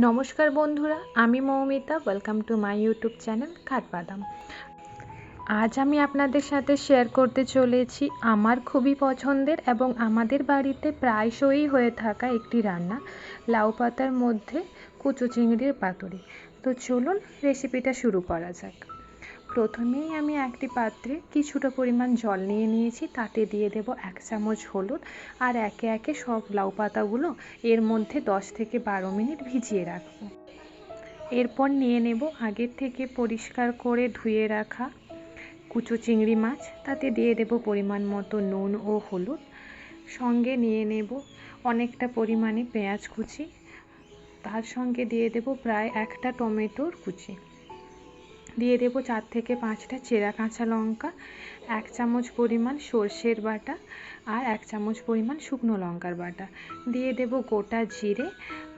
নমস্কার বন্ধুরা, আমি Moumita. Welcome to my YouTube channel KathBadam। আজ আমি আপনাদের সাথে শেয়ার করতে চলেছি আমার খুবই পছন্দের এবং আমাদের বাড়িতে প্রায়শই হয়ে থাকা একটি রান্না, লাউ পাতার মধ্যে কুচো চিংড়ির পাতুরি। তো চলুন রেসিপিটা শুরু করা যাক। প্রথমেই আমি একটি পাত্রে কিছুটা পরিমাণ জল নিয়ে নিয়েছি, তাতে দিয়ে দেব 1 চামচ হলুদ আর একে একে সব লাউ পাতাগুলো এর মধ্যে 10 থেকে 12 মিনিট ভিজিয়ে রাখবো। এরপর নিয়ে নেব আগের থেকে পরিষ্কার করে ধুয়ে রাখা কুচো চিংড়ি মাছ, তাতে দিয়ে দেব পরিমাণ মতো নুন ও হলুদ। সঙ্গে নিয়ে নেব অনেকটা পরিমাণে পেঁয়াজ কুচি, তার সঙ্গে দিয়ে দেব প্রায় একটা টমেটোর কুচি, দিয়ে দেব 4 থেকে 5টা চেরা কাঁচা লঙ্কা, 1 চামচ পরিমাণ সর্ষের বাটা আর 1 চামচ পরিমাণ শুকনো লঙ্কার বাটা, দিয়ে দেব গোটা জিরে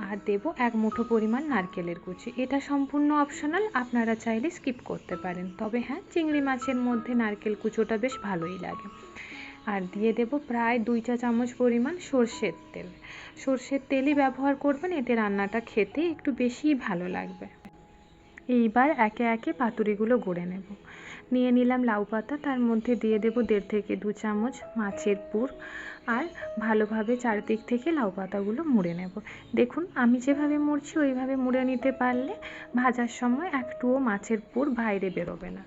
আর দেব 1 মুঠো পরিমাণ নারকেলের কুচি। এটা সম্পূর্ণ অপশনাল, আপনারা চাইলে স্কিপ করতে পারেন, তবে হ্যাঁ, চিংড়ি মাছের মধ্যে নারকেল কুচোটা বেশ ভালোই লাগে। আর দিয়ে দেব প্রায় 2 চা চামচ পরিমাণ সর্ষের তেল। সর্ষের তেলই ব্যবহার করবেন, এতে রান্নাটা খেতে একটু বেশিই ভালো লাগবে। এইবার একে একে পাতুরিগুলো গড়ে নেব। নিয়ে নিলাম লাউ পাতা, তার মধ্যে দিয়ে দেব 1.5 থেকে 2 চামচ মাছের পুর আর ভালোভাবে চারদিক থেকে লাউ পাতাগুলো মুড়ে নেব। দেখুন, আমি যেভাবে মুড়ছি ওইভাবে মুড়ে নিতে পারলে ভাজার সময় একটুও মাছের পুর বাইরে বেরোবে না।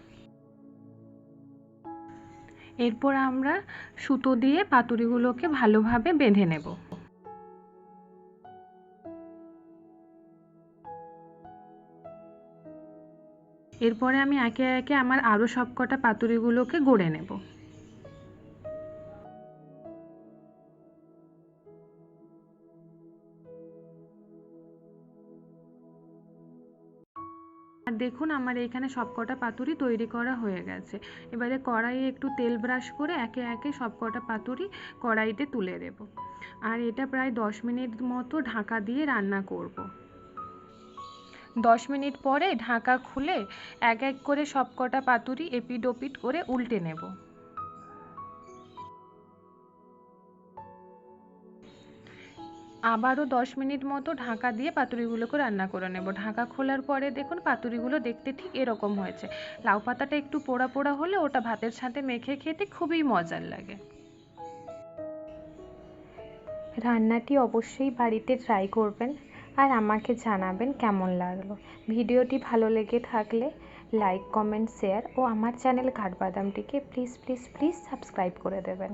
এরপর আমরা সুতো দিয়ে পাতুরিগুলোকে ভালোভাবে বেঁধে নেব। এরপরে আমি একে একে আমার আরও সবকটা পাতুরিগুলোকে গড়ে নেব। আর দেখুন, আমার এখানে সবকটা পাতুরি তৈরি করা হয়ে গেছে। এবারে কড়াইয়ে একটু তেল ব্রাশ করে একে একে সবকটা পাতুরি কড়াইতে তুলে দেব। আর এটা প্রায় 10 মিনিট মতো ঢাকা দিয়ে রান্না করব। 10 মিনিট পরে ঢাকা খুলে এক এক করে সবকটা পাতুরি এপিট ওপিট করে উল্টে নেব। আবারও 10 মিনিট মতো ঢাকা দিয়ে পাতুরিগুলোকে রান্না করে নেব। ঢাকা খোলার পরে দেখুন, পাতুরিগুলো দেখতে ঠিক এরকম হয়েছে। লাউ পাতাটা একটু পোড়া পোড়া হলে ওটা ভাতের সাথে মেখে খেতে খুবই মজার লাগে। রান্নাটি অবশ্যই বাড়িতে ট্রাই করবেন আর আমাকে জানাবেন কেমন লাগলো। ভিডিওটি ভালো লেগে থাকলে লাইক, কমেন্ট, শেয়ার ও আমার চ্যানেল KathBadamটিকে প্লিজ প্লিজ প্লিজ সাবস্ক্রাইব করে দেবেন।